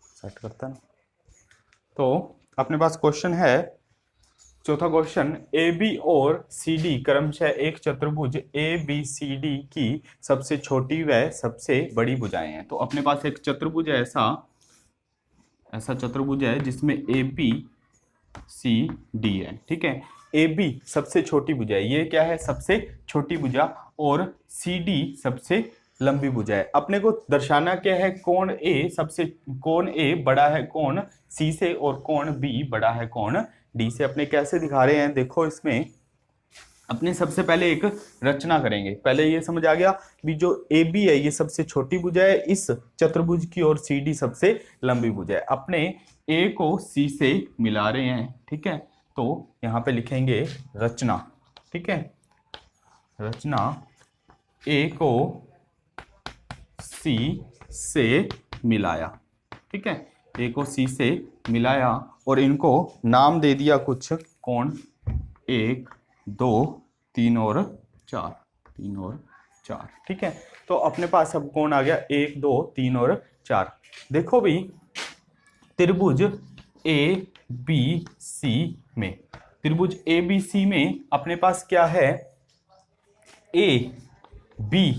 Set करता ना। तो अपने पास क्वेश्चन है, चौथा क्वेश्चन, ए बी और सी डी क्रमशः एक चतुर्भुज ए बी सी डी की सबसे छोटी व सबसे बड़ी भुजाएं हैं। तो अपने पास एक चतुर्भुज है, ऐसा ऐसा चतुर्भुज है जिसमें ए बी सी डी है। ठीक है, ए बी सबसे छोटी भुजा है, ये क्या है, सबसे छोटी भुजा, और सी डी सबसे लंबी भुजा है। अपने को दर्शाना क्या है, कोण ए सबसे, कोण ए बड़ा है कोण सी से, और कोण बी बड़ा है कोण डी से। अपने कैसे दिखा रहे हैं, देखो इसमें अपने सबसे पहले एक रचना करेंगे। पहले ये समझ आ गया भी जो ए बी है ये सबसे छोटी भुजा है इस चतुर्भुज की, और सी डी सबसे लंबी भुजा है। अपने ए को सी से मिला रहे हैं। ठीक है, तो यहाँ पे लिखेंगे रचना। ठीक है, रचना, ए को सी से मिलाया। ठीक है, ए को सी से मिलाया और इनको नाम दे दिया कुछ, कोण 1 2 3 और 4, 3 और 4। ठीक है, तो अपने पास अब कोण आ गया 1 2 3 और 4। देखो भी त्रिभुज ए बी सी में, त्रिभुज ए बी सी में अपने पास क्या है, ए बी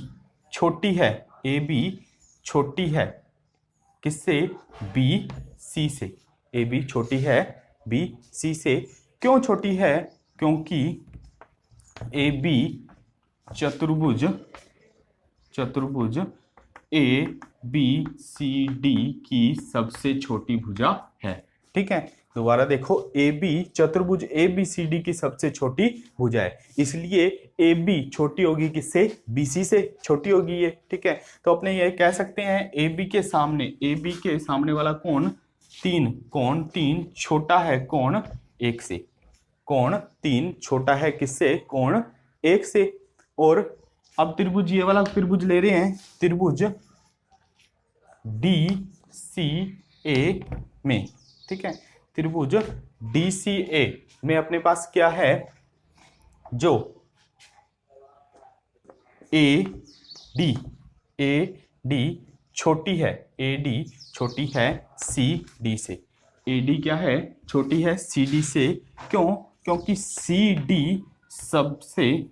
छोटी है, ए बी छोटी है किससे, बी सी से। ए बी छोटी है बी सी से। क्यों छोटी है, क्योंकि ए बी चतुर्भुज, चतुर्भुज ए बी सी डी की सबसे छोटी भुजा है। ठीक है, दोबारा देखो, ए बी चतुर्भुज ए बी सी डी की सबसे छोटी भुजा है, इसलिए ए बी छोटी होगी किससे, बी सी से छोटी होगी ये। ठीक है, तो अपने ये कह सकते हैं ए बी के सामने, ए बी के सामने वाला कोण 3, कोण 3 छोटा है कोण 1 से, कोण 3 छोटा है किससे, कोण 1 से। और अब त्रिभुज, ये वाला त्रिभुज ले रहे हैं, त्रिभुज डी सी ए में। ठीक है, त्रिभुज डी सी ए में अपने पास क्या है, जो ए डी छोटी है, ए डी छोटी है सी डी से। ए डी क्या है, छोटी है सी डी से। क्यों, क्योंकि सी डी सबसे,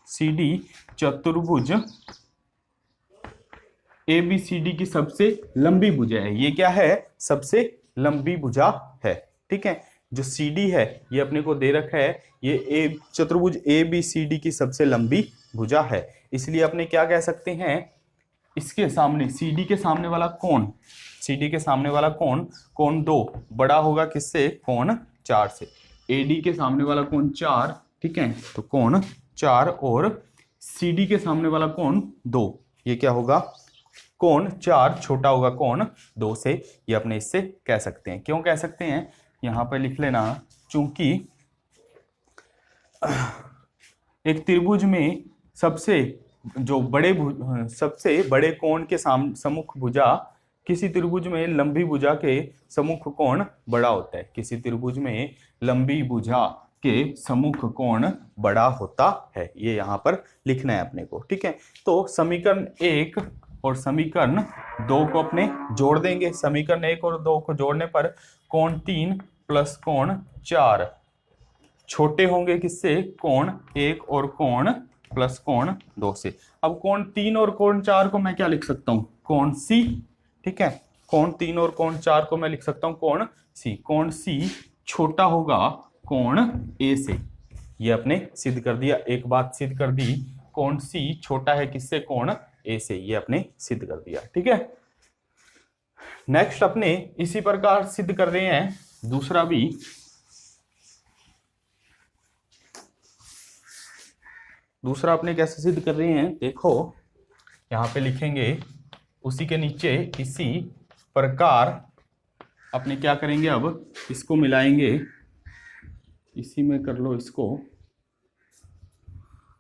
सी डी चतुर्भुज ए बी सी डी की सबसे लंबी भुजा है। ये क्या है, सबसे लंबी भुजा है। ठीक है, जो सी डी है ये अपने को दे रखा है, ये ए चतुर्भुज ए बी सी डी की सबसे लंबी भुजा है। इसलिए अपने क्या कह सकते हैं, इसके सामने सी डी के सामने वाला कोण, सी डी के सामने वाला कोण, कोण 2 बड़ा होगा किससे, कोण 4 से। ए डी के सामने वाला कोण 4, ठीक है, तो कोण 4, और सी डी के सामने वाला कोण 2, ये क्या होगा, कोण 4 छोटा होगा कोण 2 से। ये अपने इससे कह सकते हैं। क्यों कह सकते हैं, यहां पर लिख लेना, चूंकि एक त्रिभुज में सबसे जो सबसे बड़े कोण के सम्मुख भुजा, किसी त्रिभुज में लंबी भुजा के सम्मुख कोण बड़ा होता है, किसी त्रिभुज में लंबी भुजा के सम्मुख कोण बड़ा होता है। ये यहाँ पर लिखना है अपने को। ठीक है, तो समीकरण 1 और समीकरण 2 को अपने जोड़ देंगे। समीकरण 1 और 2 को जोड़ने पर कोण 3 प्लस कोण 4 छोटे होंगे किससे, कोण 1 और कोण प्लस कोण 2 से। अब कोण 3 और कोण 4 को मैं क्या लिख सकता हूं, कोण सी। ठीक है, कोण 3 और कोण 4 को मैं लिख सकता हूं कोण सी। कोण सी छोटा होगा कोण ए से। ये अपने सिद्ध कर दिया, एक बात सिद्ध कर दी, कोण सी छोटा है किससे, कोण ए से। ये अपने सिद्ध कर दिया। ठीक है, नेक्स्ट अपने इसी प्रकार सिद्ध कर रहे हैं दूसरा भी। दूसरा अपने कैसे सिद्ध कर रहे हैं, देखो यहां पे लिखेंगे, उसी के नीचे इसी प्रकार अपने क्या करेंगे, अब इसको मिलाएंगे, इसी में कर लो इसको।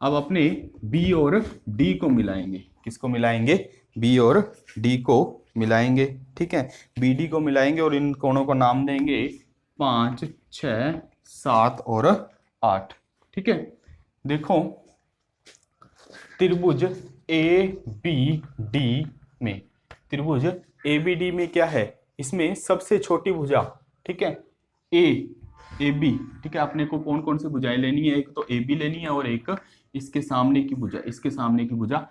अब अपने B और D को मिलाएंगे। किसको मिलाएंगे, B और D को मिलाएंगे। ठीक है, BD को मिलाएंगे और इन कोणों को नाम देंगे 5 6 7 और 8। ठीक है, देखो त्रिभुज ABD में, त्रिभुज ABD में क्या है, इसमें सबसे छोटी भुजा, ठीक है, ए बी, ठीक है, अपने को कौन कौन सी भुजाएं लेनी है, एक तो ए बी लेनी है और एक इसके सामने की भुजा, इसके सामने की भुजा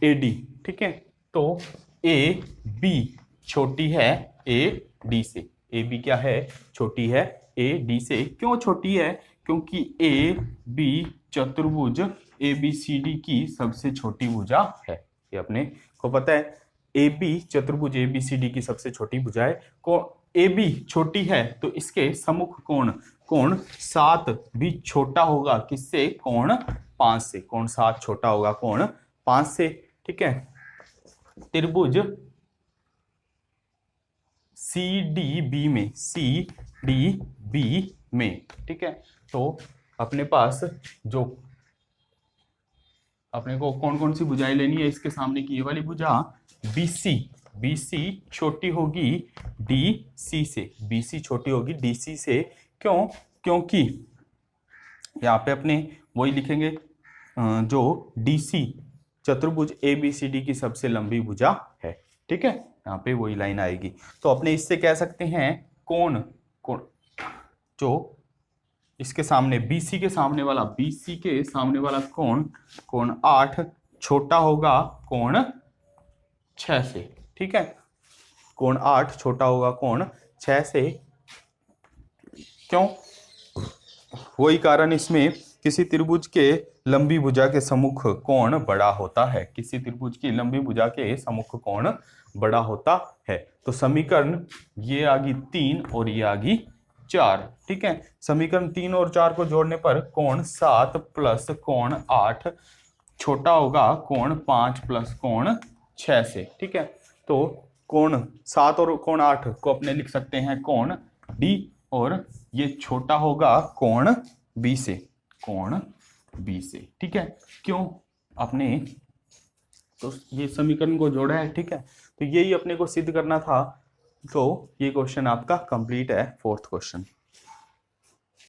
ए डी, ठीक है। तो ए बी छोटी है ए डी से, ए बी क्या है, छोटी है ए डी से। क्यों छोटी है, क्योंकि ए बी चतुर्भुज ए बी सी डी की सबसे छोटी भुजा है, ये अपने को पता है। ए बी चतुर्भुज ए बी सी डी की सबसे छोटी भुजा है। को ए बी छोटी है तो इसके सम्मुख कोण, कोण 7 भी छोटा होगा किससे, कोण 5 से, कोण 7 छोटा होगा कोण 5 से, ठीक है। त्रिभुज सी डी बी में, सी डी बी में, ठीक है। तो अपने पास जो अपने को कौन कौन सी भुजाएं लेनी है, इसके सामने की ये वाली भुजा BC, BC छोटी होगी DC से, BC छोटी होगी DC से। क्यों, क्योंकि यहाँ पे अपने वही लिखेंगे जो DC चतुर्भुज ABCD की सबसे लंबी भुजा है, ठीक है, यहाँ पे वही लाइन आएगी। तो अपने इससे कह सकते हैं कोण, कोण जो इसके सामने BC के सामने वाला, BC के सामने वाला कोण, कोण 8 छोटा होगा कोण 6 से, ठीक है, कोण 8 छोटा होगा कोण 6 से। क्यों, वही कारण इसमें किसी त्रिभुज के लंबी भुजा के सम्मुख कोण बड़ा होता है, किसी त्रिभुज की लंबी भुजा के सम्मुख कोण बड़ा होता है। तो समीकरण ये आ गई 3 और ये आ गई 4, ठीक है। समीकरण 3 और 4 को जोड़ने पर कोण 7 प्लस कोण 8 छोटा होगा कोण 5 प्लस कोण 6 से, ठीक है। तो कोण 7 और कोण 8 को अपने लिख सकते हैं कोण डी, और ये छोटा होगा कोण बी से, कोण बी से, ठीक है। क्यों, अपने तो ये समीकरण को जोड़ा है, ठीक है। तो यही अपने को सिद्ध करना था। तो ये क्वेश्चन आपका कंप्लीट है, 4th क्वेश्चन।